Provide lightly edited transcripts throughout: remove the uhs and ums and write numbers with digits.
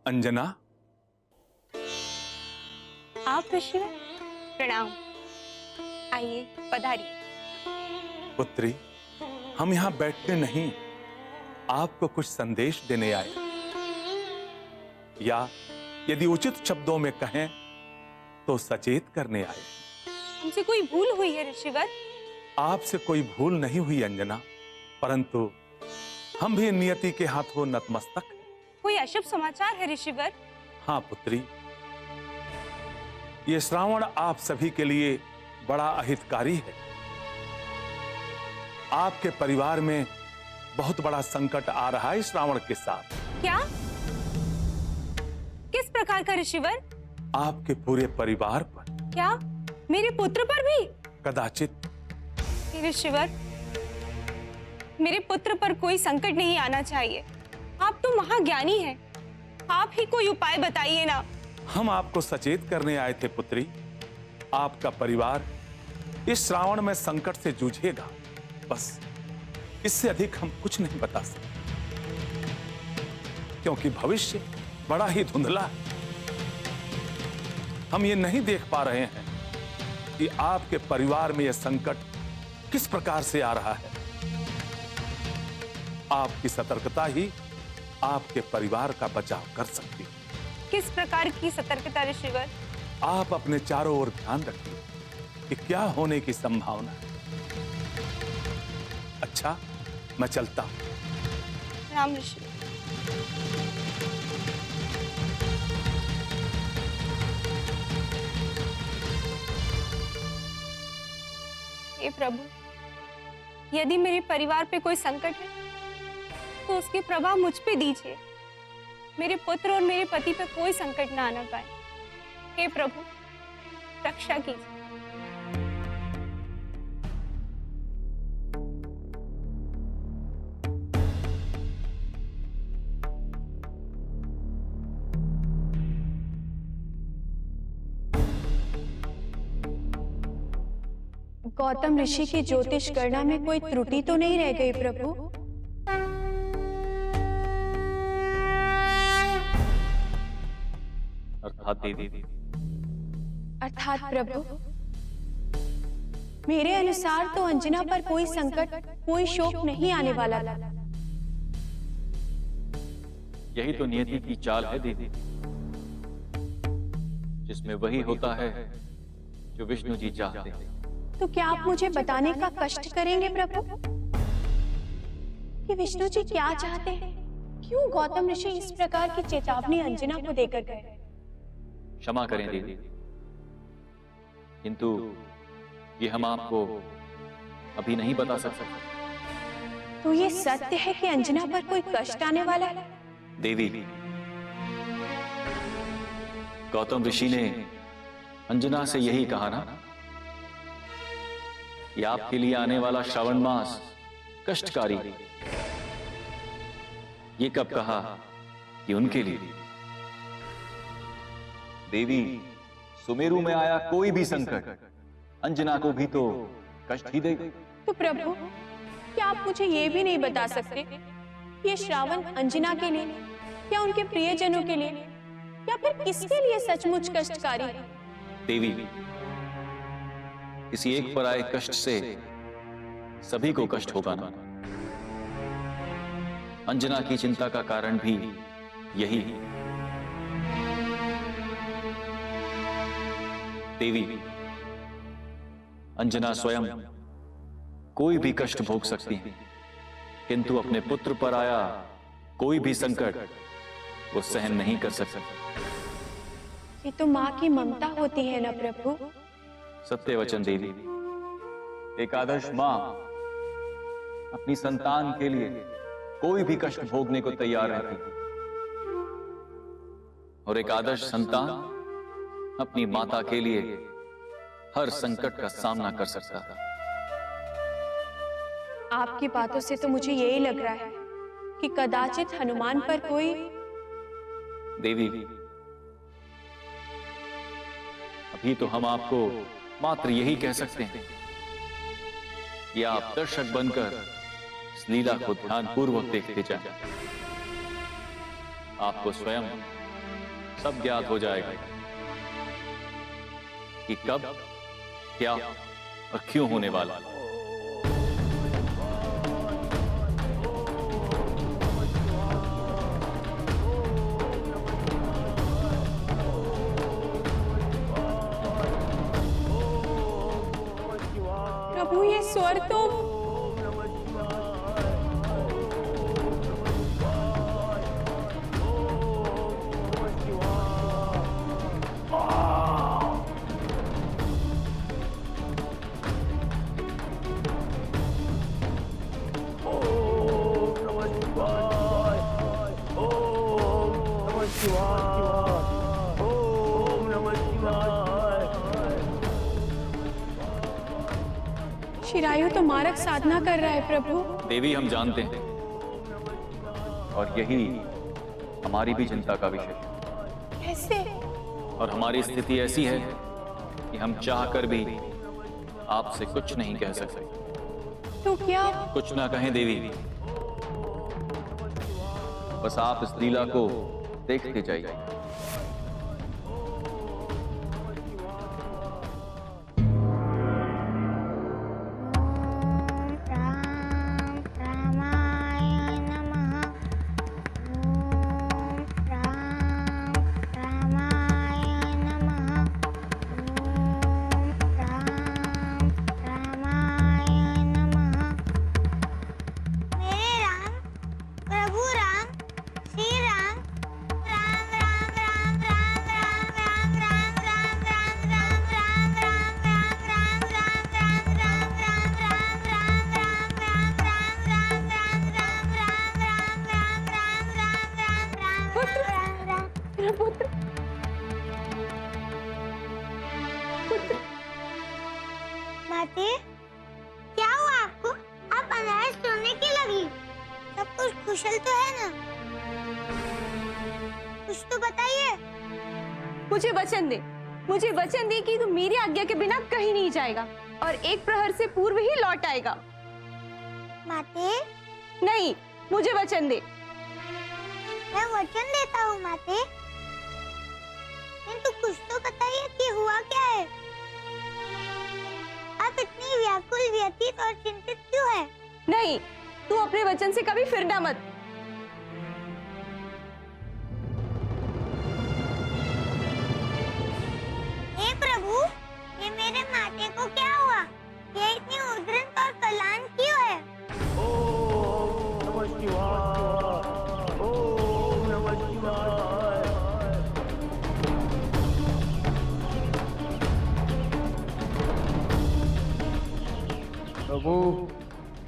अंजना, आप ऋषिवर, प्रणाम। आइए, पधारिए। पुत्री, हम यहाँ बैठने नहीं, आपको कुछ संदेश देने आए, या यदि उचित शब्दों में कहें तो सचेत करने आए। हमसे कोई भूल हुई है ऋषिवर? आपसे कोई भूल नहीं हुई अंजना, परंतु हम भी नियति के हाथों नतमस्तक हैं। कोई अशुभ समाचार है ऋषिवर? हाँ पुत्री, ये श्रावण आप सभी के लिए बड़ा अहितकारी है। आपके परिवार में बहुत बड़ा संकट आ रहा है श्रावण के साथ। क्या? किस प्रकार का ऋषिवर? आपके पूरे परिवार पर। क्या मेरे पुत्र पर भी? कदाचित। ऋषिवर, मेरे पुत्र पर कोई संकट नहीं आना चाहिए। आप तो महाज्ञानी हैं। आप ही कोई उपाय बताइए ना। हम आपको सचेत करने आए थे पुत्री। आपका परिवार इस श्रावण में संकट से जूझेगा, बस इससे अधिक हम कुछ नहीं बता सकते, क्योंकि भविष्य बड़ा ही धुंधला है। हम ये नहीं देख पा रहे हैं कि आपके परिवार में यह संकट किस प्रकार से आ रहा है। आपकी सतर्कता ही आपके परिवार का बचाव कर सकती है। किस प्रकार की सतर्कता ऋषिवर? आप अपने चारों ओर ध्यान रखिए कि क्या होने की संभावना है। अच्छा, मैं चलता हूं। राम ऋषि। हे प्रभु, यदि मेरे परिवार पे कोई संकट है तो उसके प्रभाव मुझ पे दीजिए। मेरे पुत्र और मेरे पति पे कोई संकट ना आना पाए। हे प्रभु, रक्षा कीजिए। गौतम ऋषि की ज्योतिष गणना में कोई त्रुटि तो नहीं रह गई प्रभु? अर्थात देवी। अर्थात प्रभु, मेरे अनुसार तो अंजना पर कोई संकट, कोई शोक नहीं आने वाला था। यही तो नियति की चाल है देवी, जिसमें वही होता है जो विष्णु जी चाहते हैं। तो क्या आप मुझे बताने का कष्ट करेंगे प्रभु कि विष्णु जी क्या चाहते हैं? क्यों गौतम ऋषि इस प्रकार की चेतावनी अंजना को देकर गए? क्षमा करें देवी, किंतु ये हम आपको अभी नहीं बता सकते। तो ये सत्य है कि अंजना पर कोई कष्ट आने वाला है? देवी, गौतम ऋषि ने अंजना से यही कहा ना कि आपके लिए आने वाला श्रावण मास कष्टकारी। ये कब कहा कि उनके लिए? देवी, सुमेरु में आया कोई भी संकट अंजना को भी तो कष्ट ही देगा। तो प्रभु, क्या आप मुझे ये भी नहीं बता सकते ये श्रावण अंजना के लिए या उनके प्रियजनों के लिए या फिर किसके लिए सचमुच कष्टकारी है? देवी, किसी एक पर आए कष्ट से सभी को कष्ट होगा ना। अंजना की चिंता का कारण भी यही है। देवी, अंजना स्वयं कोई भी कष्ट भोग सकती है, किंतु अपने पुत्र पर आया कोई भी संकट वो सहन नहीं कर सकती। ये तो माँ की ममता होती है ना प्रभु? सत्य वचन देवी। एक आदर्श मां अपनी संतान के लिए कोई भी कष्ट भोगने को तैयार रहती है, और एक आदर्श संतान अपनी माता के लिए हर संकट का सामना कर सकता था। आपकी बातों से तो मुझे यही लग रहा है कि कदाचित हनुमान पर कोई। देवी, अभी तो हम आपको मात्र यही कह सकते हैं कि आप दर्शक बनकर इस लीला को ध्यानपूर्वक देखते जाएं। आपको स्वयं सब ज्ञात हो जाएगा कि कब, क्या और क्यों होने वाला। प्रभु ये स्वर तो शिरायु तो मारक साधना कर रहा है प्रभु। देवी, हम जानते हैं और यही हमारी भी चिंता का विषय है। कैसे? और हमारी स्थिति ऐसी है कि हम चाहकर भी आपसे कुछ नहीं कह सकते। तो क्या? कुछ ना कहें देवी, बस आप इस लीला को देखते जाइए। माते, क्या हुआ आपको? आप अनायास सोने की लगी। सब कुछ कुशल तो है ना? कुछ तो बताइए। मुझे वचन दे, मुझे वचन दे कि तू मेरी आज्ञा के बिना कहीं नहीं जाएगा और एक प्रहर से पूर्व ही लौट आएगा। माते, नहीं, मुझे वचन दे। मैं वचन देता हूँ माते, किंतु कुछ तो बताइए कि हुआ क्या है? आप इतनी व्याकुल, व्यथित और चिंतित क्यों है? नहीं, तू अपने वचन से कभी फिरना मत। हे प्रभु, ये मेरे माते को क्या हुआ? ये इतनी उद्ग्रंथ और कलान क्यों है? ओम नमः शिवाय, ओम नमः शिवाय। प्रभु,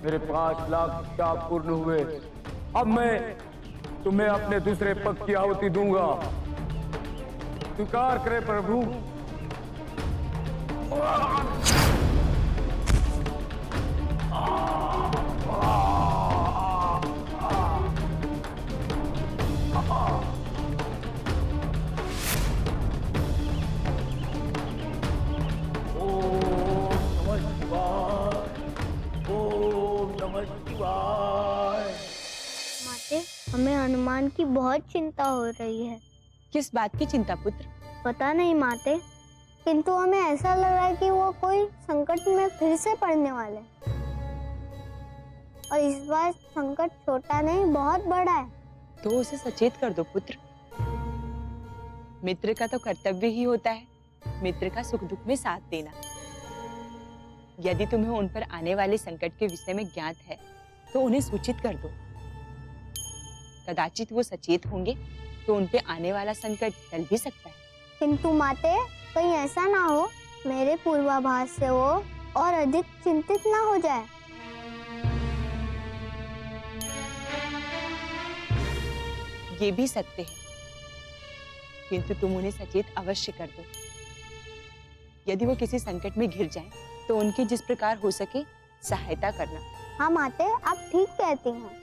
मेरे 5 लाख जाप पूर्ण हुए। अब मैं तुम्हें अपने दूसरे पग की आहुति दूंगा। स्वीकार करे प्रभु। माते, हमें हनुमान की बहुत चिंता हो रही है। किस बात की चिंता पुत्र? पता नहीं माते, किंतु हमें ऐसा लग रहा है कि वो कोई संकट में फिर से पड़ने वाले। और इस बार संकट छोटा नहीं, बहुत बड़ा है। तो उसे सचेत कर दो पुत्र। मित्र का तो कर्तव्य ही होता है मित्र का सुख दुख में साथ देना। यदि तुम्हें उन पर आने वाले संकट के विषय में ज्ञात है तो उन्हें सूचित कर दो। कदाचित वो सचेत होंगे तो उन पे आने वाला संकट टल भी सकता है। किंतु माते, कहीं ऐसा ना हो मेरे पूर्वाभास से वो और अधिक चिंतित ना हो जाए। ये भी सत्य है, किंतु तुम उन्हें सचेत अवश्य कर दो। यदि वो किसी संकट में घिर जाएं, तो उनकी जिस प्रकार हो सके सहायता करना। हाँ माते, आप ठीक कहती हैं।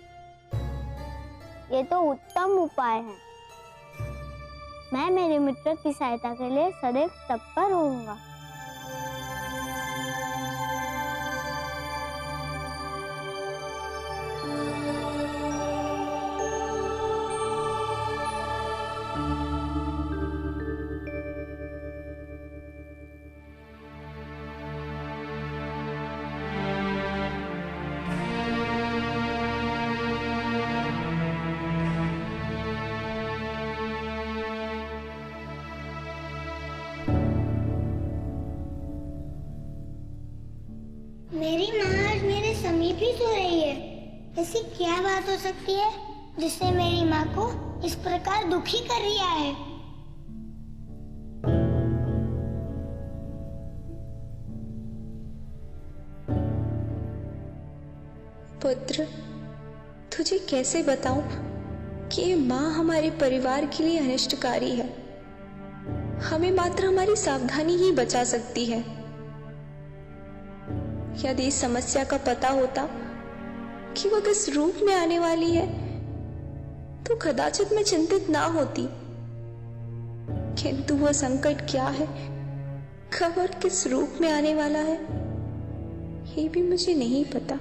ये तो उत्तम उपाय है। मैं मेरे मित्र की सहायता के लिए सदैव तत्पर रहूंगा। समीप ही सो रही है। ऐसी क्या बात हो सकती है जिसने मेरी माँ को इस प्रकार दुखी कर दिया है? पुत्र, तुझे कैसे बताऊं कि ये माँ हमारे परिवार के लिए अनिष्टकारी है। हमें मात्र हमारी सावधानी ही बचा सकती है। यदि इस समस्या का पता होता कि वो किस रूप में आने वाली है तो कदाचित मैं चिंतित ना होती, किंतु वो संकट क्या है, कब और किस रूप में आने वाला है, ये भी मुझे नहीं पता।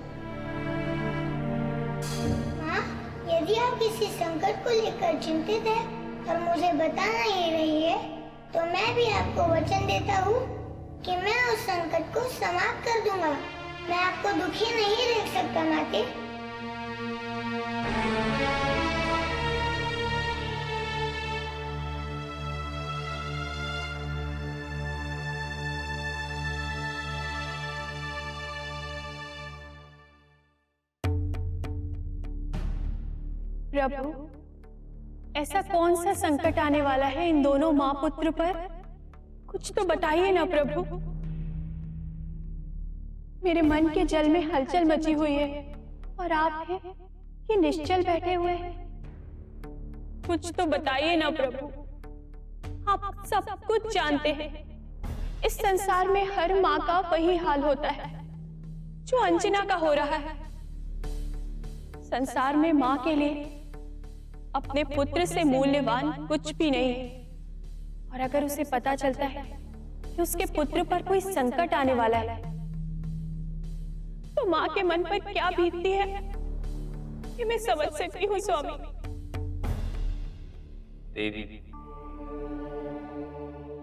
यदि आप किसी संकट को लेकर चिंतित हैं और मुझे बता नहीं रही है, तो मैं भी आपको वचन देता हूँ कि मैं उस संकट को समाप्त कर दूंगा। मैं आपको दुखी नहीं देख सकता माते। प्रभु, ऐसा कौन सा संकट आने वाला है इन दोनों माँ पुत्र पर? कुछ तो बताइए ना प्रभु। मेरे मन के जल में हलचल मची हुई है और आप हैं कि निश्चल बैठे हुए हैं। कुछ तो बताइए ना प्रभु। आप सब कुछ जानते हैं। इस संसार में हर माँ का वही हाल होता है जो अंजना का हो रहा है। संसार में माँ के लिए अपने पुत्र से मूल्यवान कुछ भी नहीं है, और अगर उसे पता चलता है कि उसके पुत्र पर कोई संकट आने वाला है तो माँ के मन पर क्या बीतती है ये मैं समझ सकती हूँ स्वामी। देवी,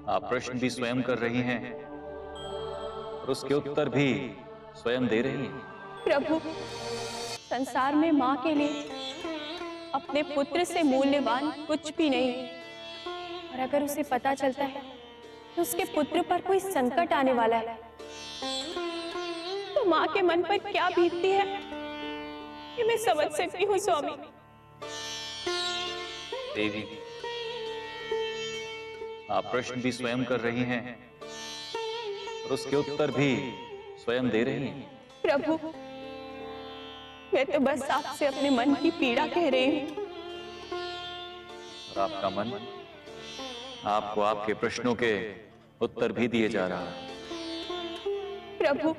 आप प्रश्न भी स्वयं कर रही हैं और उसके उत्तर भी स्वयं दे रही हैं। प्रभु, संसार में माँ के लिए अपने पुत्र से मूल्यवान कुछ भी नहीं है, और अगर उसे पता चलता है कि उसके पुत्र पर कोई संकट आने वाला है तो माँ के मन पर क्या बीतती है ये मैं समझ सकती हूँ स्वामी। देवी, आप प्रश्न भी स्वयं कर रही हैं और उसके उत्तर भी स्वयं दे रही हैं। प्रभु, मैं तो बस आपसे अपने मन की पीड़ा कह रही हूँ। और आपका मन आपको आपके प्रश्नों के उत्तर भी दिए जा रहा है। प्रभु,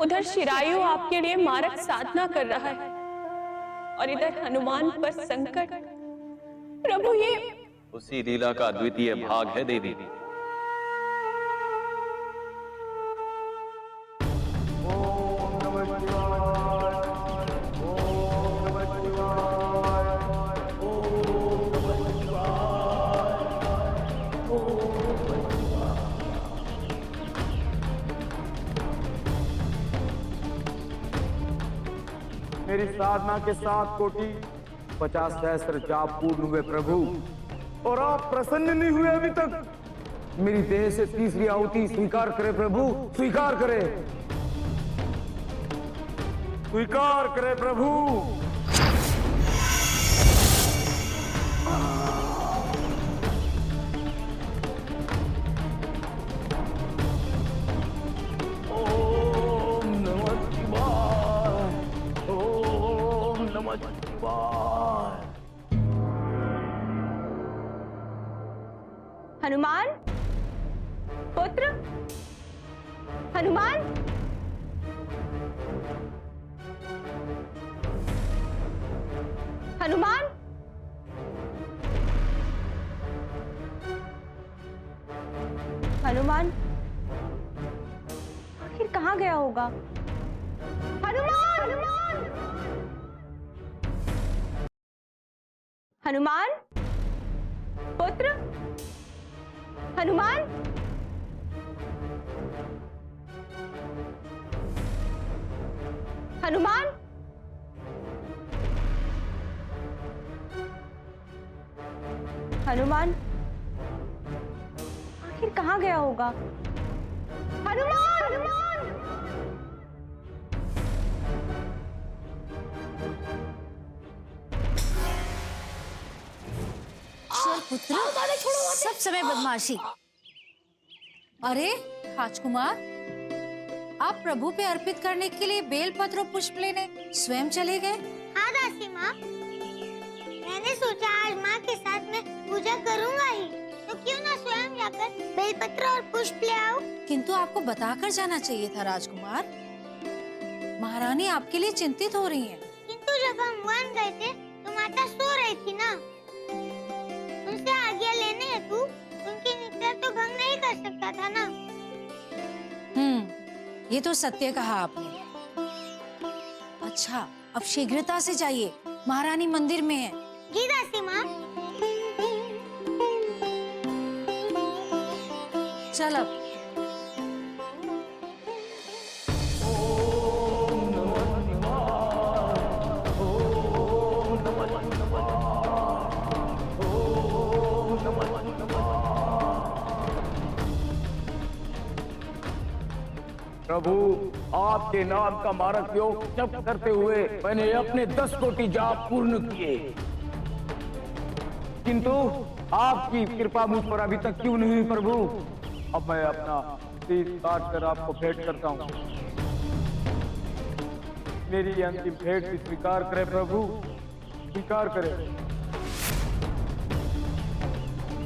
उधर शिरायु आपके लिए मारक साधना कर रहा है और इधर हनुमान पर संकट। प्रभु, ये उसी लीला का द्वितीय भाग है देवी। मेरी साधना के 7 कोटि 50 सहस्त्र जाप पूर्ण हुए प्रभु, और आप प्रसन्न नहीं हुए अभी तक। मेरी देह से तीसरी आहुति स्वीकार करे प्रभु, स्वीकार करे, स्वीकार करे प्रभु। हनुमान पुत्र, हनुमान, हनुमान, हनुमान, आखिर कहाँ गया होगा? हनुमान, हनुमान, हनुमान पुत्र, हनुमान, हनुमान, हनुमान, आखिर कहाँ गया होगा? हनुमान, हनुमान, पुत्र सब समय बदमाशी। अरे राजकुमार, आप प्रभु पे अर्पित करने के लिए बेलपत्र और पुष्प लेने स्वयं चले गए? हाँ दासी माँ, मैंने सोचा आज माँ के साथ मैं पूजा करूँगा ही, तो क्यों ना स्वयं जाकर बेलपत्र और पुष्प ले आऊं? किंतु आपको बताकर जाना चाहिए था राजकुमार। महारानी आपके लिए चिंतित हो रही हैं। किंतु जब हम वन गए थे तो माता सो रही थी ना। उनसे आज्ञा लेने हेतु उनकी निद्रा तो भंग नहीं कर सकता था ना। ये तो सत्य कहा आपने। अच्छा, अब शीघ्रता से जाइए, महारानी मंदिर में है। जी दासी माँ। चल अब। प्रभु, आपके नाम का मारक योग जप करते हुए मैंने अपने 10 कोटि जाप पूर्ण किए, किंतु आपकी कृपा मुझ पर अभी तक क्यों नहीं हुई प्रभु? अब मैं अपना शीश काट कर आपको भेंट करता हूँ। मेरी ये अंतिम भेंट भी स्वीकार करे प्रभु, स्वीकार करे।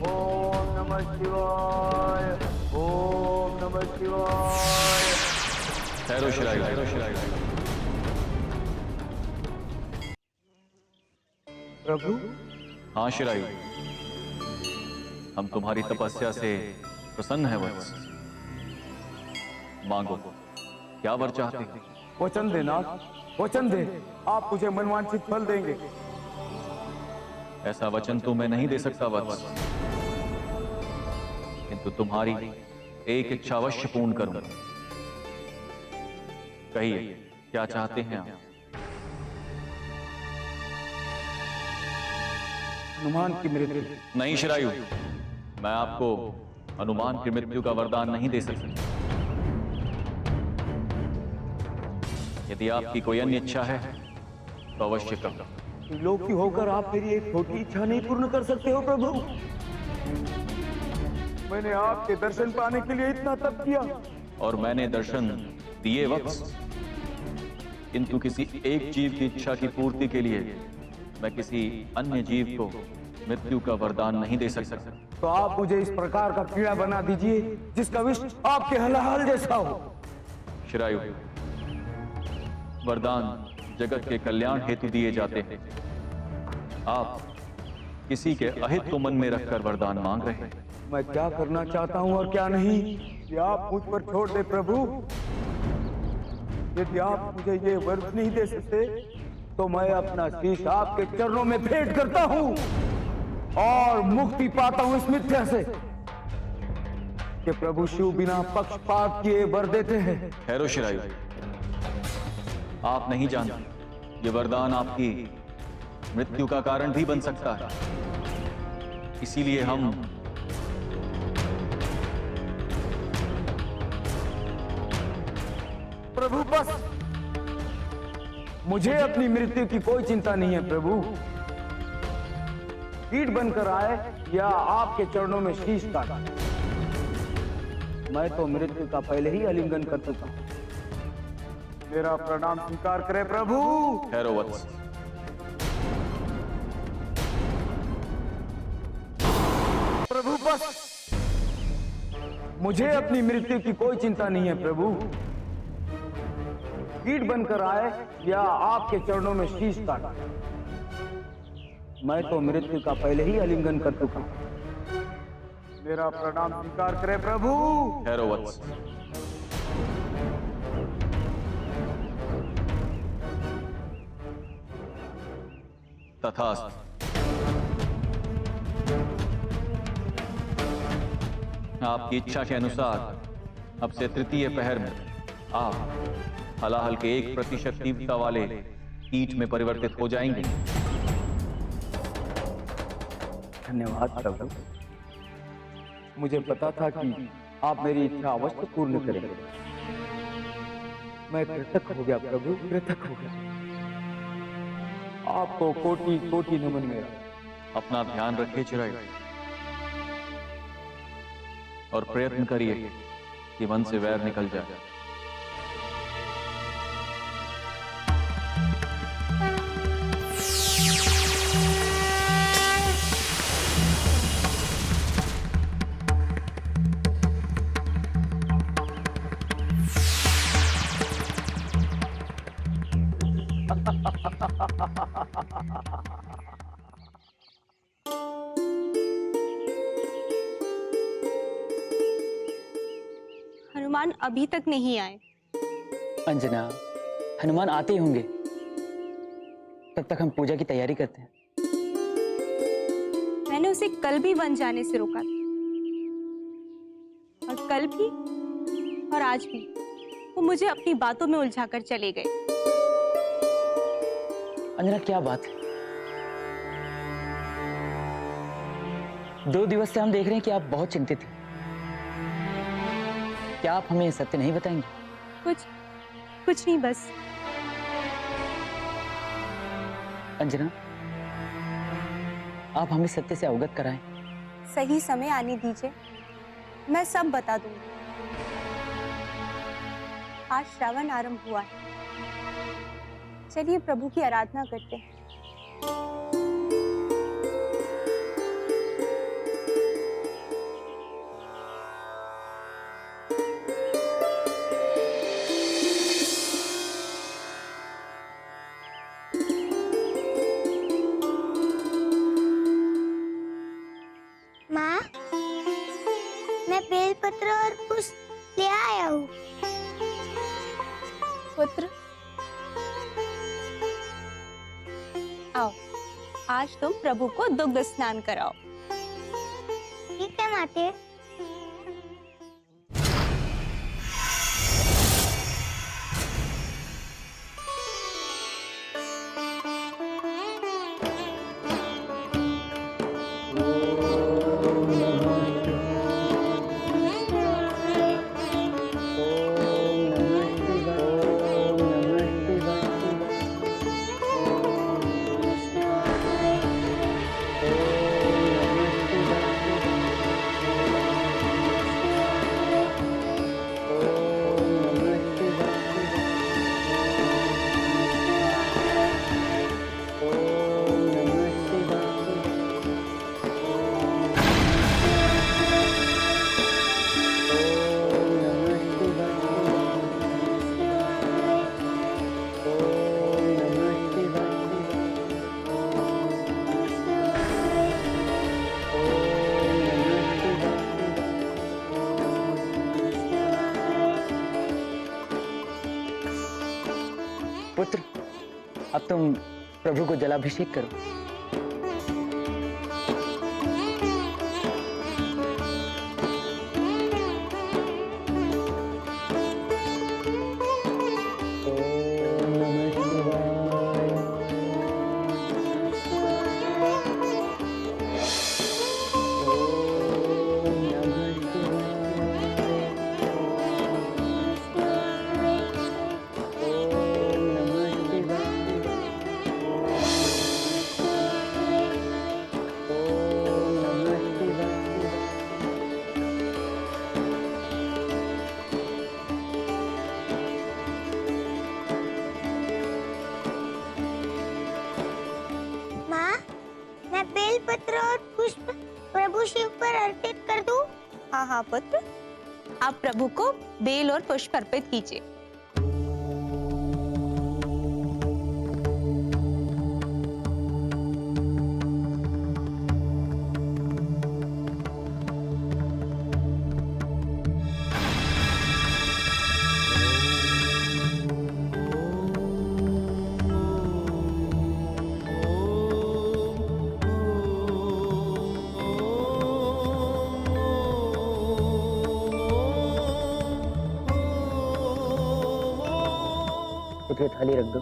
ओम नमः शिवाय, ओम नमः शिवाय। ठहरो शिरायु। प्रभु, हाँ शिरायु, हम तुम्हारी तपस्या से प्रसन्न है वत्स। मांगो, क्या वर चाहते हो? वचन दे नाथ, वचन दे, आप मुझे मनवांछित फल देंगे। ऐसा वचन तो मैं नहीं दे सकता वत्स, किंतु तुम्हारी एक इच्छा अवश्य पूर्ण करूंगा। कहिए, क्या चाहते हैं आप? हनुमान की मृत्यु। नहीं शिरायु, मैं आपको हनुमान की मृत्यु का वरदान नहीं दे सकता। यदि आपकी कोई अन्य इच्छा है तो अवश्य करो। लोकी होकर आप मेरी एक छोटी इच्छा नहीं पूर्ण कर सकते हो प्रभु? मैंने आपके दर्शन पाने के लिए इतना तप किया, और मैंने दर्शन दिए वत्स, किंतु किसी एक जीव की इच्छा की पूर्ति के लिए मैं किसी अन्य जीव को मृत्यु का वरदान नहीं दे सकता। तो आप मुझे इस प्रकार का कीड़ा बना दीजिए जिसका विष आपके हलाहल जैसा हो। शिरायु, वरदान जगत के कल्याण हेतु दिए जाते हैं। आप किसी के अहित को मन में रखकर वरदान मांग रहे हैं। मैं क्या करना चाहता हूँ और क्या नहीं, ये आप मुझ पर छोड़ दे प्रभु। यदि आप मुझे ये वर नहीं दे सकते तो मैं अपना शीश आपके चरणों में भेंट करता हूँ और मुक्ति पाता हूँ इस मिथ्या से कि प्रभु शिव बिना पक्षपात किए वर देते हैं। ठहरो शिरायु, आप नहीं जानते, ये वरदान आपकी मृत्यु का कारण भी बन सकता है। इसीलिए हम प्रभु, बस मुझे अपनी मृत्यु की कोई चिंता नहीं है प्रभु। कीट बनकर आए या आपके चरणों में शीश काटा, मैं तो मृत्यु का पहले ही आलिंगन कर चुका हूं। मेरा प्रणाम स्वीकार करे प्रभु। ठहरो वत्स, प्रभु बस मुझे अपनी मृत्यु की कोई चिंता नहीं है प्रभु। कीट बनकर आए या आपके चरणों में शीश काटा, मैं तो मृत्यु का पहले ही आलिंगन कर चुका हूं। मेरा प्रणाम स्वीकार करे प्रभु। ठहरो वत्स, तथास्तु। आपकी इच्छा के अनुसार अब से तृतीय पहर में आप हलाहल के 1% तीव्रता वाले कीट में परिवर्तित हो जाएंगे। धन्यवाद प्रभु, मुझे पता था कि आप मेरी इच्छा अवश्य पूर्ण करेंगे। मैं कृतज्ञ हो गया प्रभु, कृतज्ञ हो गया। आपको कोटि कोटि नमन मेरा। अपना ध्यान रखिए चिरायु। और प्रयत्न करिए कि मन से वैर निकल जाए। हनुमान अभी तक नहीं आए। अंजना, हनुमान आते ही होंगे। तब तक हम पूजा की तैयारी करते हैं। मैंने उसे कल भी वन जाने से रोका था, और कल भी और आज भी वो मुझे अपनी बातों में उलझाकर चले गए। अंजना, क्या बात है? 2 दिवस से हम देख रहे हैं कि आप बहुत चिंतित हैं। क्या आप हमें सत्य नहीं बताएंगे? कुछ नहीं, बस। अंजना, आप हमें सत्य से अवगत कराएं। सही समय आने दीजिए, मैं सब बता दूंगी। आज श्रावण आरंभ हुआ है, चलिए प्रभु की आराधना करते हैं। माँ, मैं बेलपत्र और पुष्प ले आया हूँ। पुत्र, आओ, आज तुम प्रभु को दुग्ध स्नान कराओ। ठीक है माते। पुत्र, अब तुम प्रभु को जलाभिषेक करो। बेलपत्र और पुष्प प्रभु शिव पर अर्पित कर दूं? हाँ हाँ पुत्र, आप प्रभु को बेल और पुष्प अर्पित कीजिए। उठे, थाली रख दो।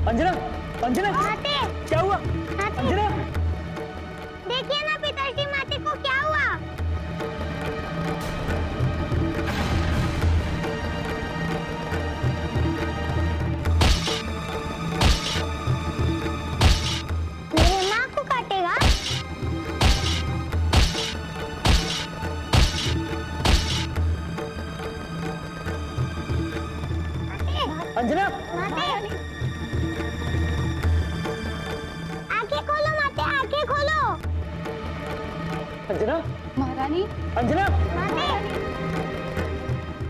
अंजना, अंजना, क्या हुआ? अंजना, अंजना, आंखें खोलो माते, आंखें खोलो। अंजना, महारानी, अंजना, माते,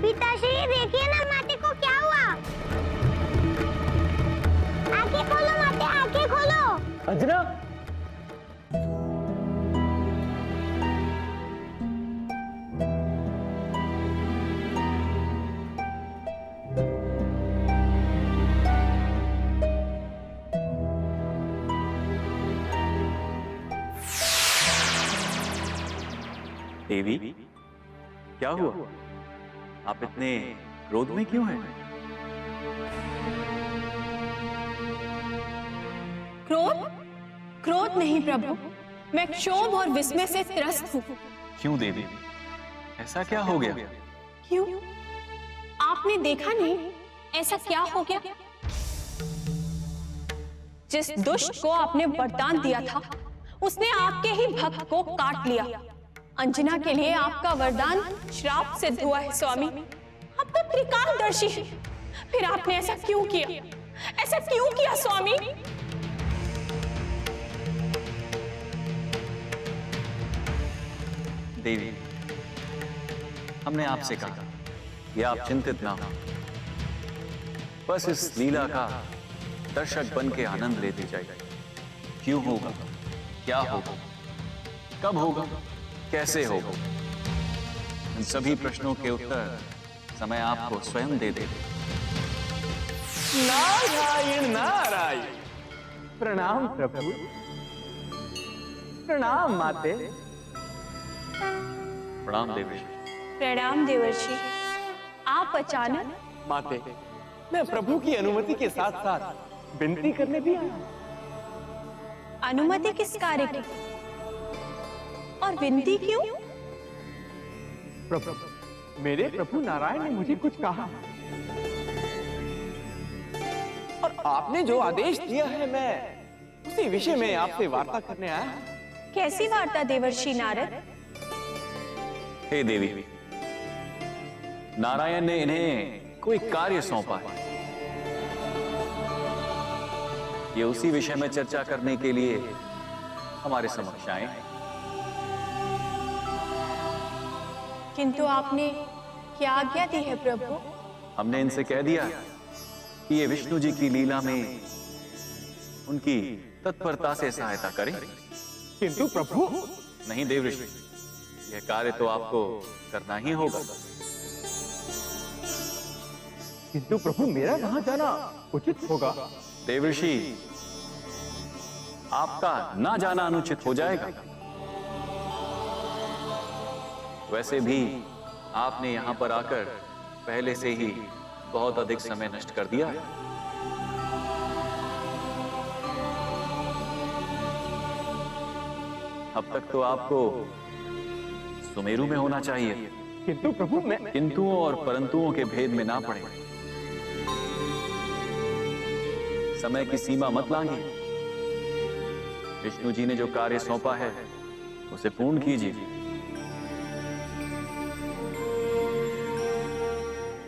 पिताश्री देखिए ना माते को क्या हुआ। आंखें खोलो माते, आंखें खोलो। अंजना। देवी, क्या हुआ? आप इतने क्रोध में क्यों हैं? क्रोध? क्रोध नहीं प्रभु, मैं क्षोभ और विस्मय से त्रस्त हूँ। क्यों देवी, ऐसा क्या हो गया? क्यों? आपने देखा नहीं ऐसा क्या हो गया? जिस दुष्ट को आपने वरदान दिया था, उसने आपके ही भक्त को काट लिया। अंजना के लिए आपका वरदान श्राप सिद्ध हुआ है स्वामी। आप तो त्रिकालदर्शी हैं। फिर आपने ऐसा क्यों किया? ऐसा क्यों किया स्वामी? देवी, हमने आपसे कहा कि आप चिंतित ना हो, बस इस लीला का दर्शक बन के आनंद लेते जाइए। क्यों होगा, क्या होगा, कब होगा, कैसे होगा, इन सभी प्रश्नों के उत्तर समय आपको स्वयं दे देगा। नारायण नारायण। प्रणाम प्रभु, प्रणाम माते। प्रणाम देवी। प्रणाम देवर्षि। आप अचानक? माते, मैं प्रभु की अनुमति के साथ साथ विनती करने भी आया। अनुमति किस कार्य की और विनती क्यों? प्रभु, मेरे प्रभु नारायण ने मुझे कुछ कहा और आपने जो आदेश दिया है, मैं उसी विषय में आपसे वार्ता करने आया। कैसी वार्ता देवर्षि नारद? हे देवी, नारायण ने इन्हें कोई कार्य सौंपा है। ये उसी विषय में चर्चा करने के लिए हमारे समक्ष आए हैं। किंतु आपने क्या आज्ञा दी है प्रभु? हमने इनसे कह दिया कि ये विष्णु जी की लीला में उनकी तत्परता से सहायता करें। किंतु प्रभु। नहीं देवऋषि, यह कार्य तो आपको करना ही होगा। किंतु प्रभु, मेरा वहां जाना उचित होगा। देवऋषि, आपका ना जाना अनुचित हो जाएगा। वैसे भी आपने यहां पर आकर पहले से ही बहुत अधिक समय नष्ट कर दिया है। अब तक तो आपको सुमेरु में होना चाहिए। किंतु प्रभु, मैं किंतुओं और परंतुओं के भेद में ना पड़े। समय की सीमा मत लांघिए। विष्णु जी ने जो कार्य सौंपा है उसे पूर्ण कीजिए।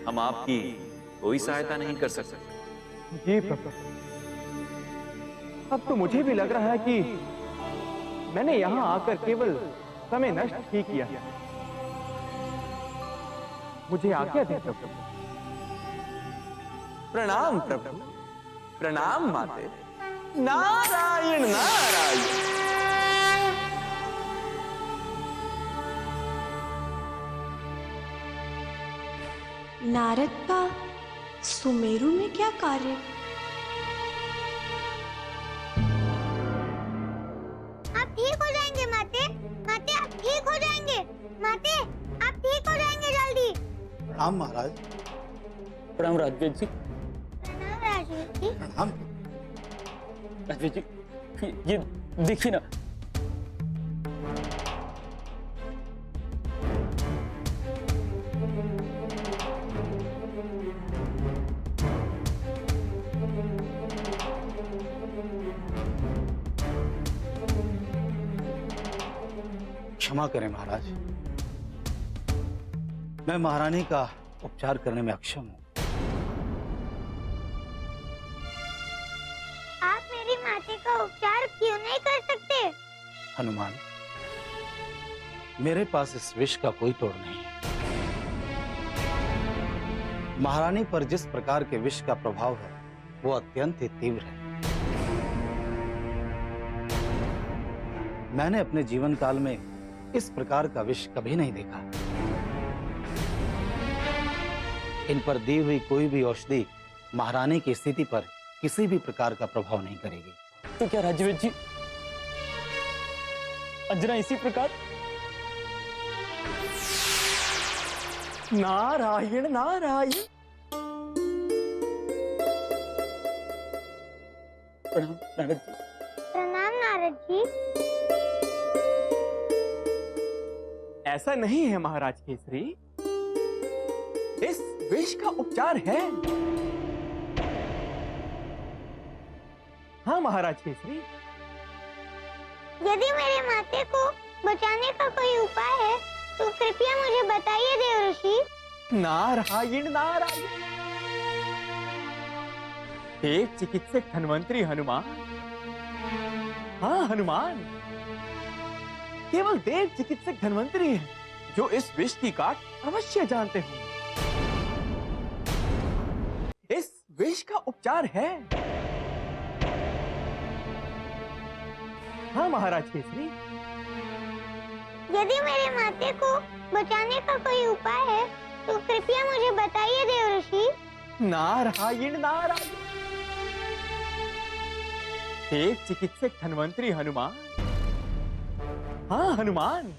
हम आपकी कोई सहायता नहीं कर सकते। जी प्रभु, अब तो मुझे भी लग रहा है कि मैंने यहां आकर केवल समय नष्ट ही किया। मुझे आज्ञा दें प्रभु। प्रणाम प्रभु, प्रणाम माते। नारायण नारायण। नारद का सुमेरु में क्या कार्य? आप ठीक हो जाएंगे माते। माते, आप ठीक हो जाएंगे। माते, आप ठीक हो जाएंगे जल्दी। प्रणाम महाराज। प्रणाम राजवीर जी। प्रणाम राजवीर जी। प्रणाम। राजवीर जी, ये देखिए ना। क्षमा करें महाराज, मैं महारानी का उपचार करने में अक्षम हूं। स्वीकार क्यों नहीं कर सकते? हनुमान, मेरे पास इस विष का कोई तोड़ नहीं है। महारानी पर जिस प्रकार के विष का प्रभाव है वो अत्यंत ही तीव्र है। मैंने अपने जीवन काल में इस प्रकार का विष कभी नहीं देखा। इन पर दी हुई कोई भी औषधि महारानी की स्थिति पर किसी भी प्रकार का प्रभाव नहीं करेगी। तो क्या राज्यवीर जी अंजना इसी प्रकार? नारायण नारायण। प्रणाम नारद जी। प्रणाम नारद जी। ऐसा नहीं है महाराज केसरी, इस विष का उपचार है। हाँ महाराज केसरी। यदि मेरे माते को बचाने का कोई उपाय है तो कृपया मुझे बताइए देव ऋषि। नारायण नारायण। देव चिकित्सक धन्वंतरी हनुमान। हाँ हनुमान, केवल देव चिकित्सक धन्वंतरी है जो इस विष की काट अवश्य जानते हो। इस विष का उपचार है। हाँ महाराज केसरी। यदि मेरे माते को बचाने का कोई उपाय है तो कृपया मुझे बताइए देव ऋषि। नारायण नारायण। देव चिकित्सक धन्वंतरी हनुमान। हाँ हनुमान,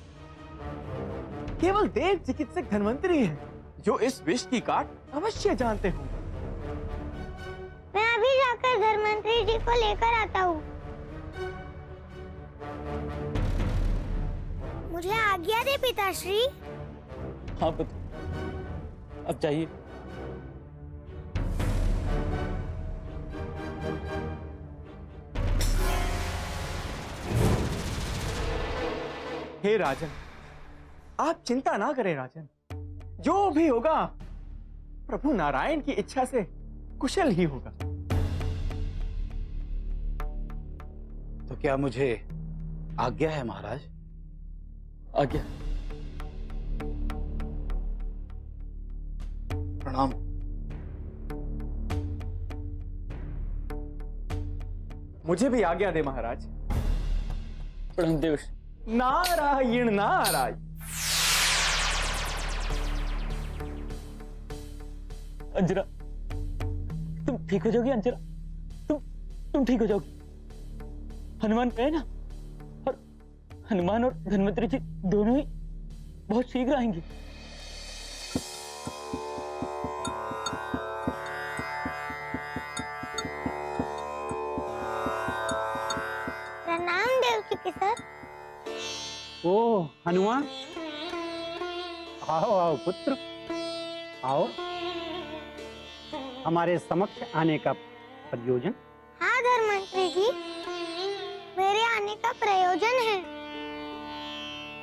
केवल देव चिकित्सक धन्वंतरी है जो इस विष की काट अवश्य जानते हो। मैं अभी जाकर धन्वंतरी जी को लेकर आता हूँ। मुझे आज्ञा दे पिताश्री। हाँ पुत्र, अब जाइए। हे राजन, आप चिंता ना करें राजन। जो भी होगा प्रभु नारायण की इच्छा से कुशल ही होगा। तो क्या मुझे आज्ञा है महाराज? आज्ञा। प्रणाम। मुझे भी आज्ञा दे महाराज। प्रणाम देव। नारायण नारायण। अंजना, तुम ठीक हो जाओगी अंजना? तुम ठीक हो जाओगी। हनुमान गए ना, और हनुमान और धन्वंतरी जी दोनों ही बहुत शीघ्र आएंगे। प्रणाम देव चिकित्सक। ओ हनुमान, आओ आओ पुत्र, आओ। हमारे समक्ष आने का प्रयोजन? हाँ धन्वंतरी जी, मेरे आने का प्रयोजन है।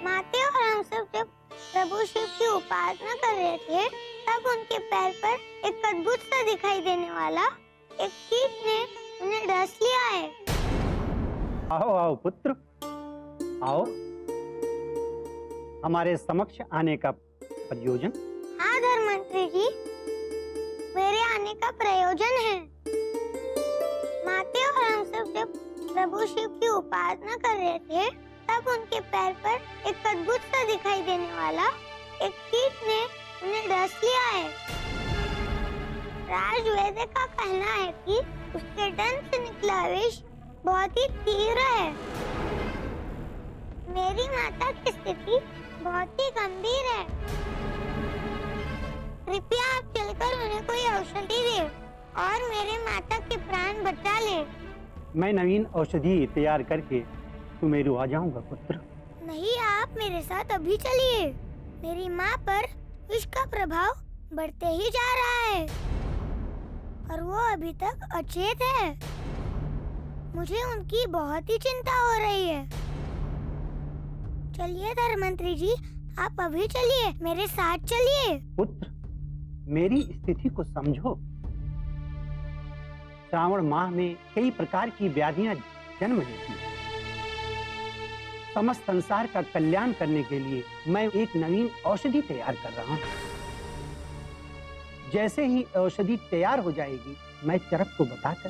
माते और हम सब जब प्रभु शिव की उपासना कर रहे थे तब उनके पैर पर एक अद्भुत सा दिखाई देने वाला एक कीट ने उन्हें डस लिया है। आओ आओ पुत्र, आओ। हमारे समक्ष आने का प्रयोजन? हाँ धन्वंतरी जी, मेरे आने का प्रयोजन है। माते और हम सब जब प्रभु शिव की उपासना कर रहे थे तब उनके पैर पर एक अद्भुत सा दिखाई देने वाला एक कीट ने उन्हें डस लिया है। राजवैद्य का कहना है कि उसके डंक से निकला विष बहुत ही तीव्र है। मेरी माता की स्थिति बहुत ही गंभीर है। कृपया आप चलकर उन्हें कोई औषधि दें और मेरे माता के प्राण बचा लें। मैं नवीन औषधि तैयार करके तुम्हें आ जाऊंगा पुत्र। नहीं, आप मेरे साथ अभी चलिए। मेरी माँ पर विष का प्रभाव बढ़ते ही जा रहा है और वो अभी तक अचेत है। मुझे उनकी बहुत ही चिंता हो रही है। चलिए धर्मंत्री जी, आप अभी चलिए, मेरे साथ चलिए। पुत्र, मेरी स्थिति को समझो। श्रावण माह में कई प्रकार की व्याधियां जन्म लेती है। समस्त संसार का कल्याण करने के लिए मैं एक नवीन औषधि तैयार कर रहा हूं। जैसे ही औषधि तैयार हो जाएगी, मैं चरक को बताकर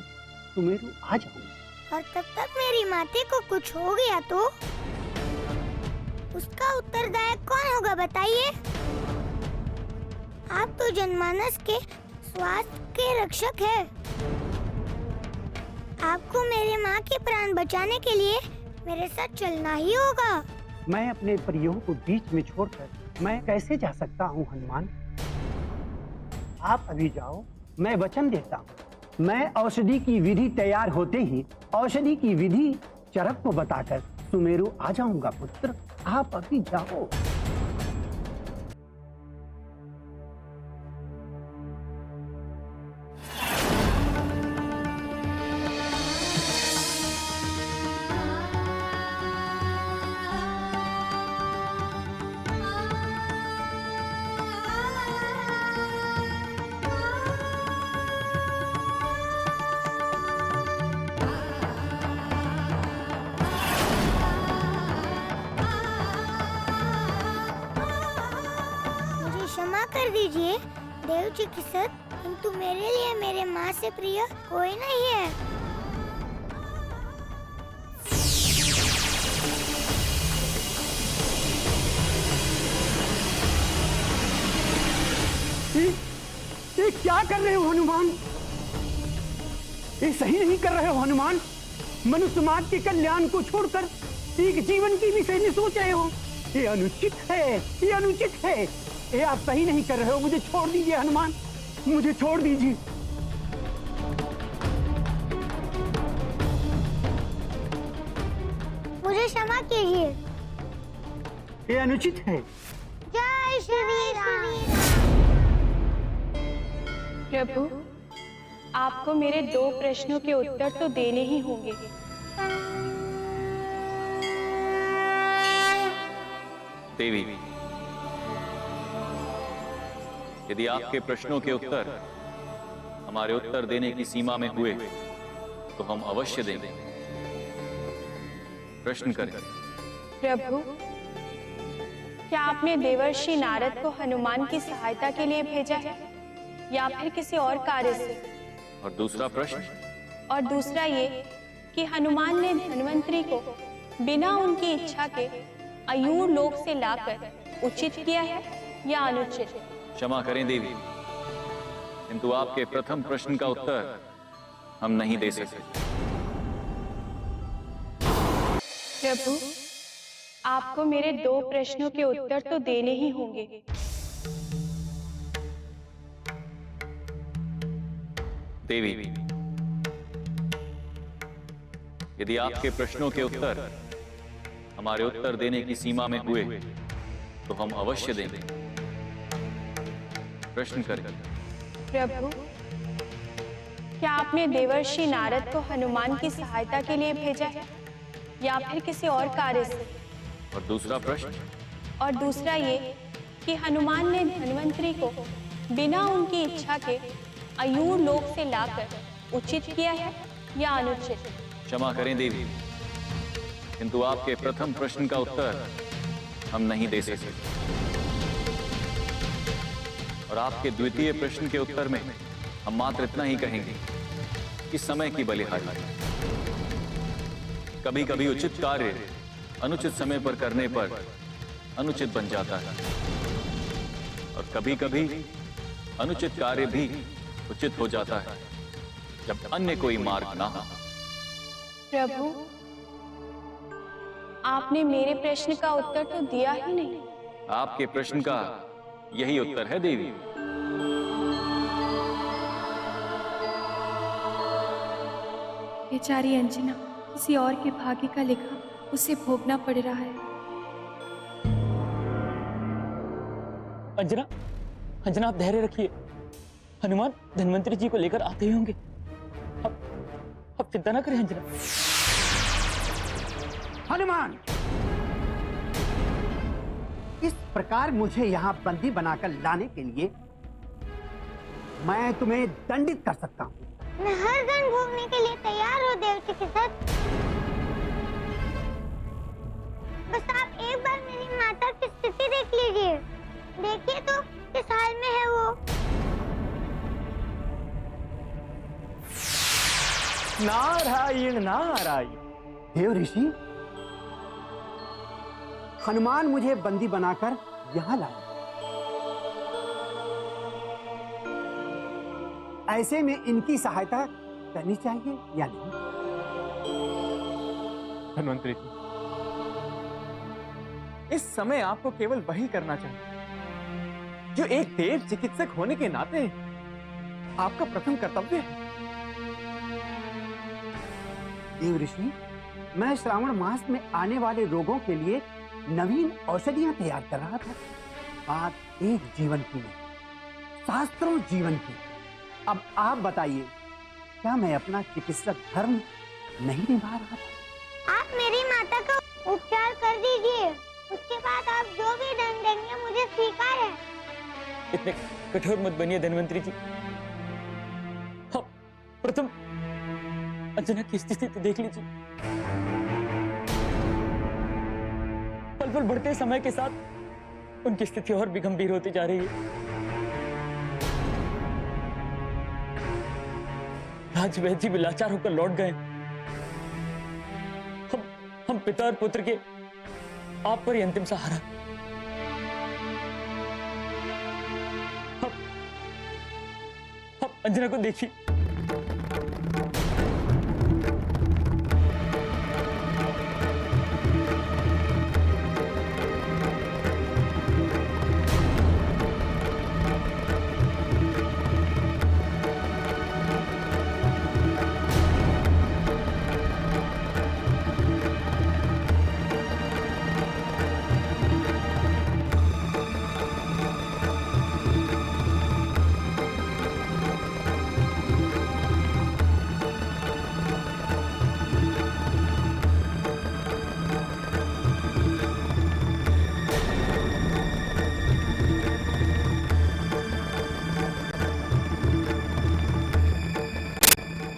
सुमेरु आ जाऊंगा। और तब तक मेरी माते को कुछ हो गया तो उसका उत्तरदायक कौन होगा बताइए? आप तो जनमानस के स्वास्थ्य के रक्षक हैं। आपको मेरे माँ के प्राण बचाने के लिए मेरे साथ चलना ही होगा। मैं अपने परियों को बीच में छोड़कर मैं कैसे जा सकता हूँ हनुमान? आप अभी जाओ, मैं वचन देता हूँ। मैं औषधि की विधि तैयार होते ही औषधि की विधि चरक को बताकर सुमेरु आ जाऊंगा पुत्र। आप अभी जाओ। क्षमा कर दीजिए देव चिकित्सक, किंतु मेरे लिए मेरे माँ से प्रिय कोई नहीं है। ये क्या कर रहे हो हनुमान? ये सही नहीं कर रहे हो हनुमान। मनुष्य समाज के कल्याण को छोड़कर एक जीवन की भी सही नहीं सोच रहे हो। ये अनुचित है, ये अनुचित है। ये आप सही नहीं कर रहे हो। मुझे छोड़ दीजिए हनुमान, मुझे छोड़ दीजिए। मुझे क्षमा कीजिए। ये अनुचित है। जय श्री राम। प्रभु, आपको मेरे 2 प्रश्नों के उत्तर तो देने ही होंगे। देवी, यदि आपके प्रश्नों के उत्तर हमारे उत्तर देने की सीमा में हुए तो हम अवश्य देंगे। प्रश्न करें। प्रभु, क्या आपने देवर्षि नारद को हनुमान की सहायता के लिए भेजा है या फिर किसी और कार्य से? और दूसरा प्रश्न? और दूसरा ये कि हनुमान ने धन्वंतरी को बिना उनकी इच्छा के अयूर लोक से लाकर उचित किया है या अनुचित? क्षमा करें देवी, किंतु आपके प्रथम प्रश्न का उत्तर हम नहीं दे सकते। प्रभु, आपको मेरे 2 प्रश्नों के उत्तर तो देने ही होंगे। देवी, यदि आपके प्रश्नों के उत्तर हमारे उत्तर देने की सीमा में हुए तो हम अवश्य देंगे। प्रश्न करें। प्रभु, क्या आपने देवर्षि नारद को हनुमान की सहायता के लिए भेजा है या फिर किसी और कार्य से? और दूसरा प्रश्न? और दूसरा ये कि हनुमान ने धन्वंतरी को बिना उनकी इच्छा के अयूर लोक से लाकर उचित किया है या अनुचित? क्षमा करें देवी, किंतु आपके प्रथम प्रश्न का उत्तर हम नहीं दे सकते। और आपके द्वितीय प्रश्न के उत्तर में हम मात्र इतना ही कहेंगे कि समय की बलिहारी। कभी कभी उचित कार्य अनुचित समय पर करने पर अनुचित बन जाता है, और कभी कभी अनुचित कार्य भी उचित हो जाता है जब अन्य कोई मार्ग ना हो। प्रभु, आपने मेरे प्रश्न का उत्तर तो दिया ही नहीं। आपके प्रश्न का यही उत्तर है देवी। बेचारी अंजना, किसी और के भाग्य का लिखा उसे भोगना पड़ रहा है। अंजना, अंजना आप धैर्य रखिए। हनुमान धन्वंतरी जी को लेकर आते ही होंगे। अब चिंता ना करें अंजना। हनुमान, इस प्रकार मुझे यहाँ बंदी बनाकर लाने के लिए मैं तुम्हें दंडित कर सकता हूँ। मैं हर दंड भोगने के लिए तैयार हूँ देव चिकित्सक। बस आप एक बार मेरी माता की स्थिति देख लीजिए। देखिए तो किस हाल में है वो। नारायण नारायण। देव ऋषि, हनुमान मुझे बंदी बनाकर यहाँ लाए। ऐसे में इनकी सहायता करनी चाहिए या नहीं? धन्वंतरी जी, इस समय आपको केवल वही करना चाहिए जो एक देव चिकित्सक होने के नाते आपका प्रथम कर्तव्य है। देव ऋषि, मैं श्रावण मास में आने वाले रोगों के लिए नवीन औषधियां तैयार कर रहा था। बात एक जीवन की नहीं, शास्त्रों जीवन की। अब आप बताइए, क्या मैं अपना चिकित्सक धर्म नहीं निभा रहा था? आप मेरी माता का उपचार कर दीजिए, उसके बाद आप जो भी दंड देंगे मुझे स्वीकार है। इतने कठोर मत बनिए धन्वंतरी जी। हाँ, प्रथम अंजना की स्थिति तो देख लीजिए। पल पल बढ़ते समय के साथ उनकी स्थिति और भी गंभीर होती जा रही है। राज वैद्य जी भी लाचार होकर लौट गए। हम पिता और पुत्र के आप पर ही अंतिम सहारा। आप अंजना को देखिए।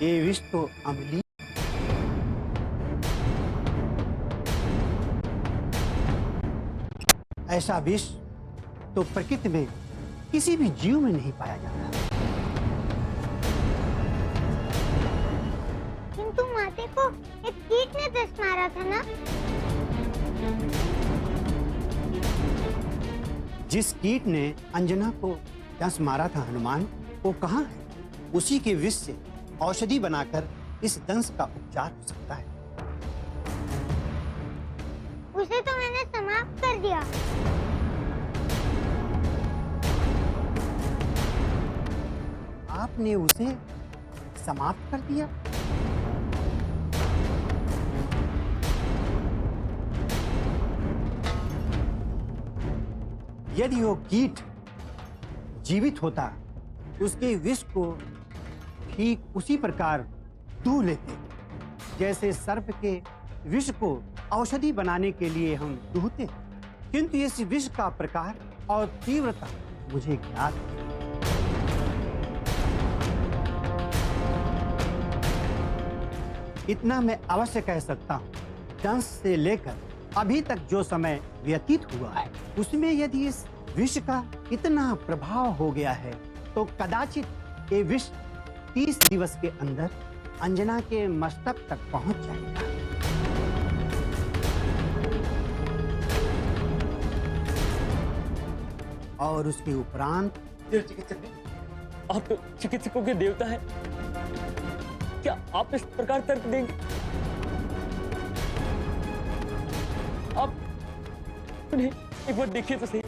ये विष तो अम्लीय, ऐसा विष तो प्रकृति में किसी भी जीव में नहीं पाया जाता। किंतु माते को एक कीट ने दस्त मारा था ना? जिस कीट ने अंजना को दंश मारा था हनुमान, वो कहाँ है? उसी के विष से औषधि बनाकर इस दंश का उपचार हो सकता है। उसे तो मैंने समाप्त कर दिया। आपने उसे समाप्त कर दिया? यदि वो कीट जीवित होता, उसके विष को ठीक उसी प्रकार दूह लेते, जैसे सर्प के विष को औषधि बनाने के लिए हम दूहते। किंतु इस विष का प्रकार और तीव्रता मुझे ज्ञात है। इतना मैं अवश्य कह सकता हूँ, दंश से लेकर अभी तक जो समय व्यतीत हुआ है, उसमें यदि इस विष का इतना प्रभाव हो गया है, तो कदाचित ये विष 30 दिवस के अंदर अंजना के मस्तक तक पहुंच जाएगा। और उसके उपरांत आप तो चिकित्सकों के देवता हैं, क्या आप इस प्रकार तर्क देंगे? आप उन्हें एक बार देखिए तो सही।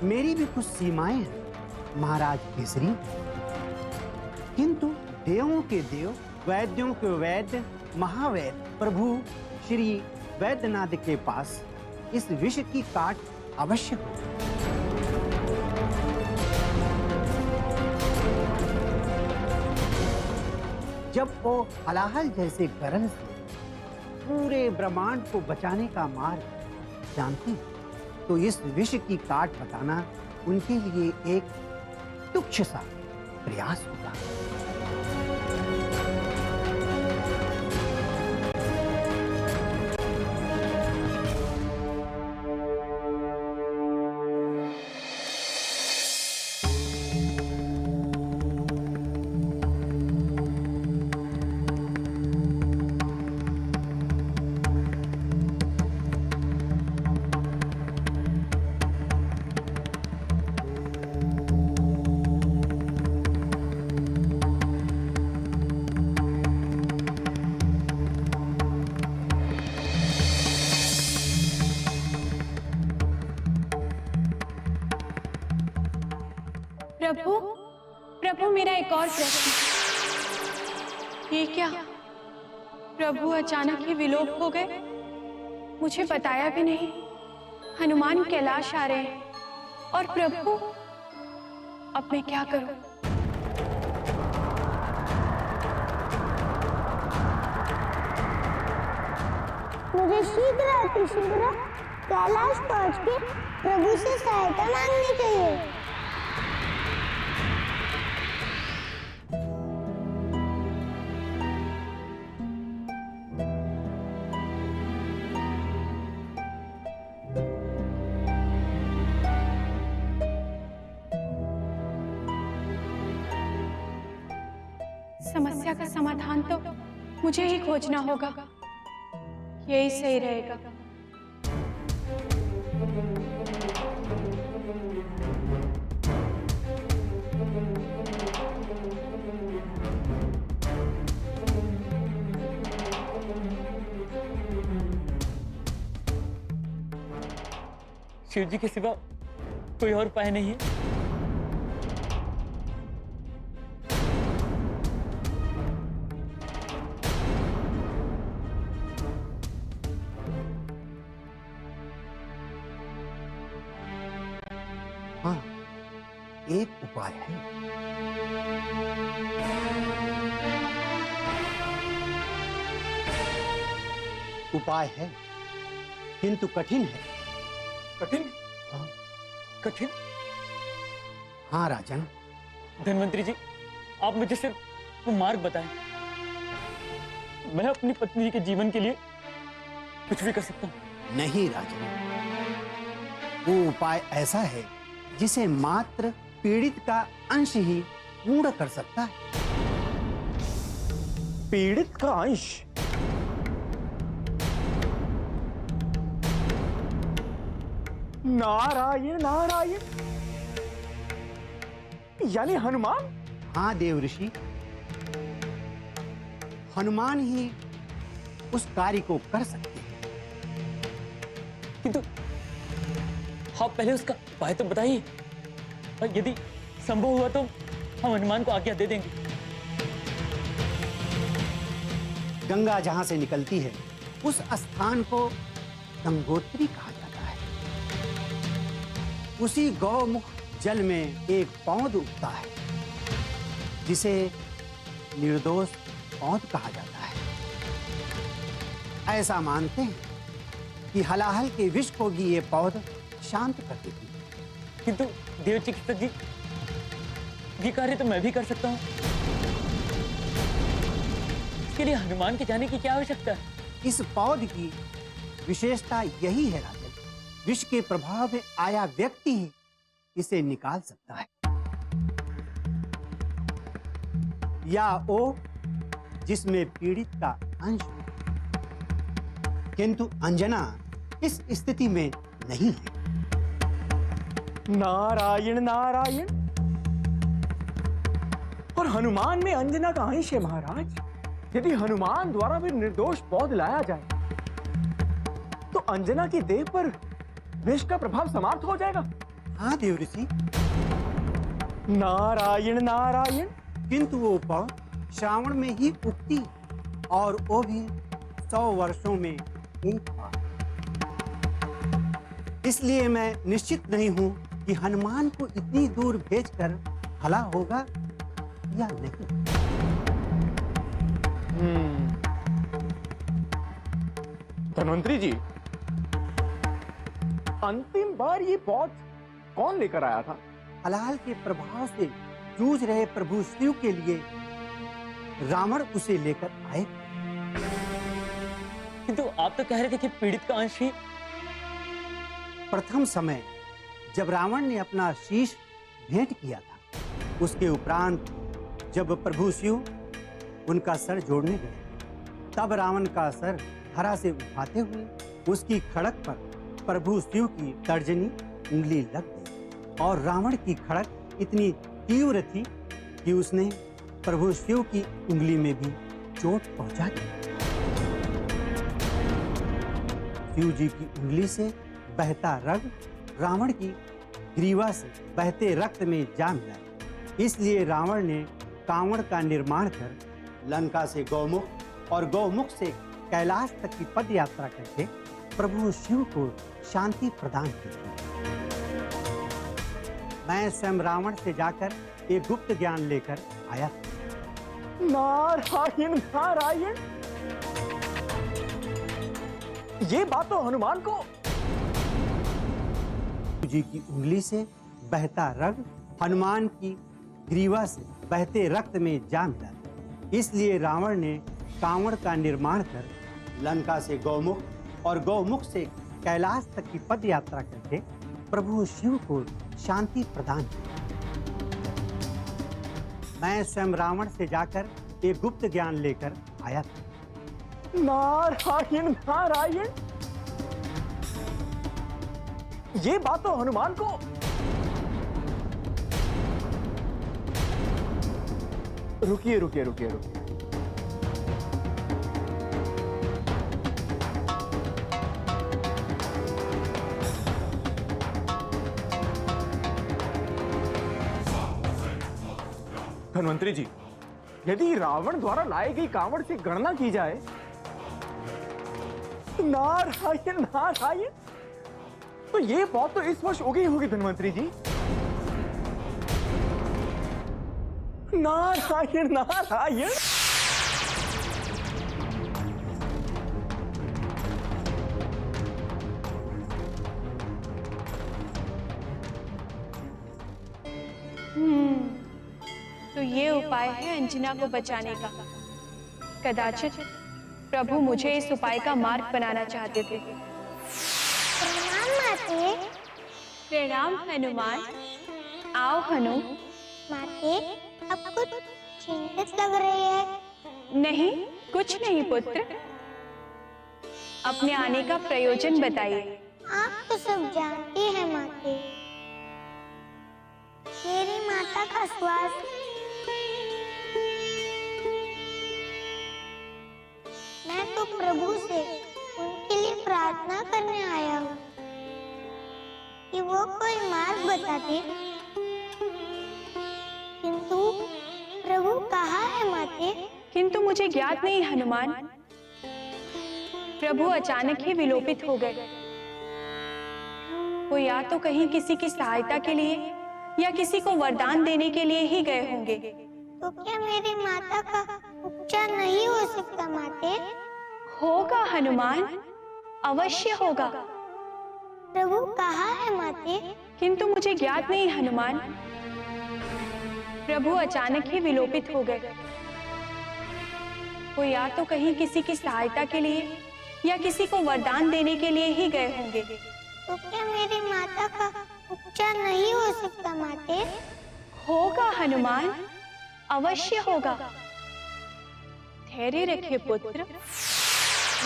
मेरी भी कुछ सीमाएं हैं महाराज केसरी, किंतु देवों के देव, वैद्यों के वैद्य, महावैद्य प्रभु श्री वैद्यनाथ के पास इस विष की काट अवश्य हो। जब वो हलाहल जैसे गरल से पूरे ब्रह्मांड को बचाने का मार्ग जानते हैं, तो इस विष की काट बताना उनके लिए एक तुच्छ सा प्रयास होगा। प्रभु, प्रभु मेरा एक और प्रश्न। ये क्या? प्रभु अचानक ही विलोप हो गए, मुझे बताया भी नहीं। हनुमान कैलाश आ रहे हैं और प्रभु, अब मैं क्या करूं? मुझे शीघ्र अतिशीघ्र कैलाश पहुंच के प्रभु से सहायता मांगनी चाहिए। समस्या का समाधान तो मुझे ही खोजना होगा, यही सही रहेगा। शिव जी के सिवा कोई और उपाय नहीं है। हाँ, एक उपाय है। उपाय है, किंतु कठिन है। कठिन? हाँ। कठिन? हाँ राजन। धन्वंतरी जी, आप मुझे सिर्फ वो मार्ग बताएं। मैं अपनी पत्नी के जीवन के लिए कुछ भी कर सकता हूँ। नहीं राजन, वो उपाय ऐसा है जिसे मात्र पीड़ित का अंश ही पूर्ण कर सकता है। पीड़ित का अंश? नारायण नारायण, यानी हनुमान? हाँ देव ऋषि, हनुमान ही उस कार्य को कर सकते हैं। किंतु आप पहले उसका उपाय तो बताइए, और यदि संभव हुआ तो हम हनुमान को आज्ञा दे देंगे। गंगा जहां से निकलती है उस स्थान को गंगोत्री कहा जाता है। उसी गौमुख जल में एक पौध उगता है जिसे निर्दोष पौध कहा जाता है। ऐसा मानते हैं कि हलाहल के विष को भी ये पौध शांत कर देती है। किंतु देव चिकित्सक जी, ये कार्य तो मैं भी कर सकता हूँ। इसके लिए हनुमान के जाने की क्या आवश्यकता है? इस पौध की विशेषता यही है राजन, विष के प्रभाव में आया व्यक्ति ही इसे निकाल सकता है, या वो जिसमें पीड़ित का अंश हो। किंतु अंजना इस स्थिति में नहीं है। नारायण नारायण, और हनुमान में अंजना का अंश है महाराज। यदि हनुमान द्वारा भी निर्दोष पौध लाया जाए तो अंजना की देह पर विष का प्रभाव समाप्त हो जाएगा। हाँ देव ऋषि। नारायण नारायण, किंतु वो पौध श्रावण में ही उगती और वो भी 100 वर्षों में एक बार। इसलिए मैं निश्चित नहीं हूं कि हनुमान को इतनी दूर भेजकर भला होगा या नहीं। धन्वंतरी जी, अंतिम बार ये पौध कौन लेकर आया था? हलाहल के प्रभाव से जूझ रहे प्रभु शिव के लिए रावण उसे लेकर आए। किंतु आप तो कह रहे थे कि पीड़ित का अंश ही। प्रथम समय जब रावण ने अपना शीश भेंट किया था, उसके उपरांत जब प्रभु शिव उनका सर जोड़ने गए, तब रावण का सर धरा से उठाते हुए उसकी खड़क पर प्रभु शिव की तर्जनी उंगली लग गई और रावण की खड़क इतनी तीव्र थी कि उसने प्रभु शिव की उंगली में भी चोट पहुंचा दी। शिव जी की उंगली से बहता रक्त रावण की ग्रीवा से बहते रक्त में जा मिला। इसलिए रावण ने कांवड़ का निर्माण कर लंका से गौमुख और गौमुख से कैलाश तक की पद यात्रा करके प्रभु शिव को शांति प्रदान की। मैं स्वयं रावण से जाकर एक गुप्त ज्ञान लेकर आया था। नारायण नारायण, ये बात तो हनुमान को जी की उंगली से बहता रक्त हनुमान की ग्रीवा से बहते रक्त में जा मिला। इसलिए रावण ने कांवड़ का निर्माण कर लंका से गौमुख और गौमुख से कैलाश तक की पद यात्रा करके प्रभु शिव को शांति प्रदान की। मैं स्वयं रावण से जाकर एक गुप्त ज्ञान लेकर आया था। नारायण नारायण, ये बात तो हनुमान को रुकिए रुकिए रुकिए रुकिए, धन्वंतरी जी, यदि रावण द्वारा लाई गई कांवड़ से गणना की जाए, नारायण नारायण, तो ये बात तो इस वर्ष उगी होगी धन्वंतरी जी। नारायण नारायण, तो ये उपाय है अंजना को बचाने का। कदाचित प्रभु मुझे इस उपाय का मार्ग बनाना चाहते थे। प्रणाम माते। प्रणाम हनुमान। आओ हनु। माते, अब कुछ चिंतित लग रही है। नहीं, कुछ नहीं पुत्र। अपने आने का प्रयोजन बताइए। आप तो सब जानती हैं माते। मेरी माता का स्वास्थ्य, मैं तो प्रभु से उनके लिए प्रार्थना करने आया हूँ कि वो कोई मार्ग बता दे, किंतु प्रभु कहाँ है माते? किंतु मुझे ज्ञात नहीं हनुमान। प्रभु अचानक ही विलोपित हो गए। वो या तो कहीं किसी की सहायता के लिए या किसी को वरदान देने के लिए ही गए होंगे। तो क्या मेरी माता का उपचार नहीं हो सकता माते? होगा हनुमान, अवश्य होगा। प्रभु कहाँ है माते? किंतु मुझे ज्ञात नहीं हनुमान। प्रभु अचानक ही विलोपित हो गए। वो या तो कहीं किसी की सहायता के लिए या किसी को वरदान देने के लिए ही गए होंगे। तो क्या मेरी माता का उपचार नहीं हो सकता माते? होगा हनुमान, अवश्य होगा। धैर्य रखिए पुत्र।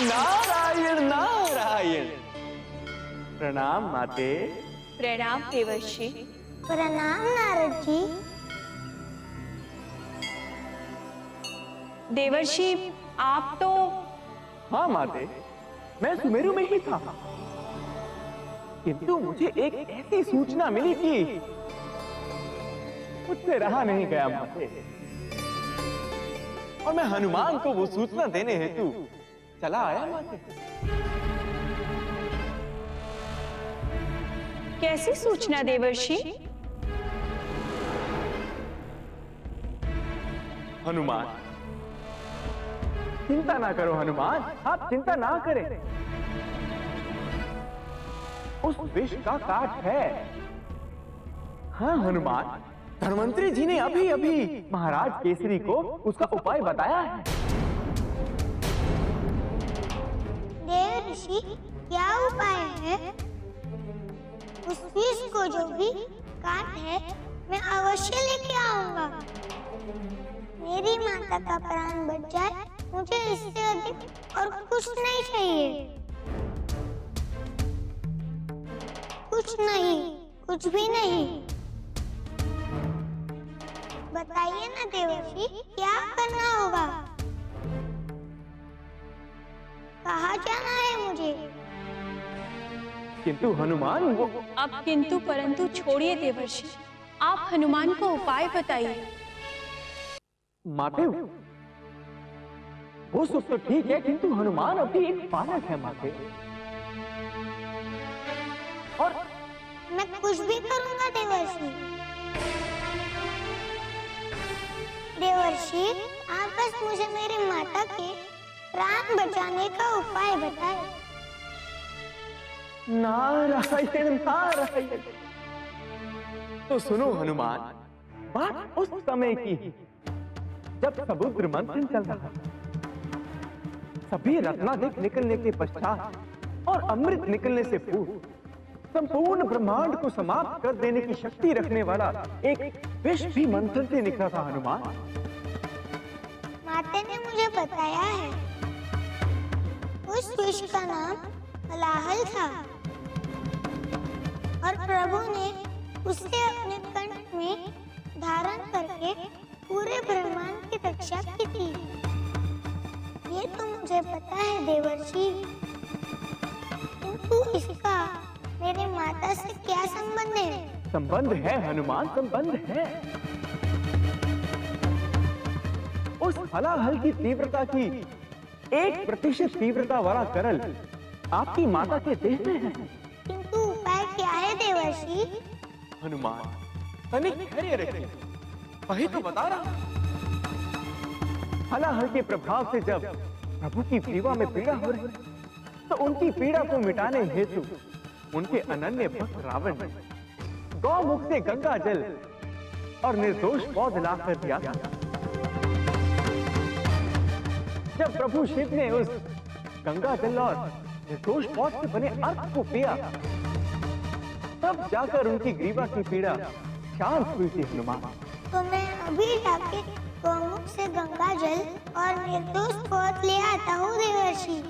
नारायण नारायण, प्रणाम माते। प्रणाम देवर्षि। प्रणाम नारद जी। देवर्षि, आप तो... हाँ माते, मैं सुमेरु में ही था, किंतु मुझे एक ऐसी सूचना मिली कि मुझसे रहा नहीं गया माते, और मैं हनुमान को वो सूचना देने हेतु चला आया माते। कैसी सूचना देवर्षि? हनुमान, चिंता ना करो हनुमान, आप चिंता ना करें। उस विष का काट है। हाँ हनुमान, धन्वंतरी जी ने अभी अभी महाराज केसरी को उसका उपाय बताया है। देव ऋषि, क्या उपाय है? उस विष को जो भी काट है, मैं अवश्य लेके आऊंगा। मेरी माता का प्राण बच जाए, मुझे इससे अधिक और कुछ नहीं चाहिए। कुछ नहीं, कुछ भी नहीं। बताइए ना देवर्षि, क्या करना होगा? कहाँ जाना है मुझे? किंतु हनुमान वो... अब किंतु परंतु छोड़िए देवर्षि। आप हनुमान को उपाय बताइए। माते, वो सब तो ठीक है, किंतु हनुमान अभी एक बालक है माते। और मैं कुछ भी करूंगा देवर्षि। देवर्षि, आप बस मुझे मेरी माता के प्राण बचाने का उपाय बताएं। नारायण नारायण। तो सुनो हनुमान, बात उस समय की है जब समुद्र मंथन चल रहा था। सभी रत्नाधिक निकलने के पश्चात और अमृत निकलने से पूर्व संपूर्ण ब्रह्मांड को समाप्त कर देने की शक्ति रखने वाला एक विष भी मंथन से निकला था हनुमान। माता ने मुझे बताया है उस विष का नाम हलाहल था और प्रभु ने उसे अपने कंठ में धारण करके पूरे ब्रह्मांड की रक्षा की थी। ये तो मुझे पता है देवर्षि, किंतु इसका मेरी माता से क्या संबंध है? संबंध है हनुमान, संबंध है। उस हलाहल की तीव्रता की 1% तीव्रता वाला करल आपकी माता के देह में है। किंतु उपाय क्या है देवर्षि? हनुमान, तनिक धैर्य रखिए, वही तो बता रहा। हलाहल के प्रभाव से जब प्रभु की ग्रीवा में पीड़ा हो रही, तो उनकी पीड़ा को मिटाने हेतु उनके अनन्य भक्त रावण ने गौमुख से गंगा जल और निर्दोष पौध लाकर दिया था। जब प्रभु शिव ने उस गंगा जल और निर्दोष पौध से बने अर्क को पिया, तब जाकर उनकी ग्रीवा की पीड़ा शांत हुई थी हनुमान। तो मैं अभी जाके गौमुख से गंगा जल और निर्दोष पौध ले आता हूँ देवर्षि।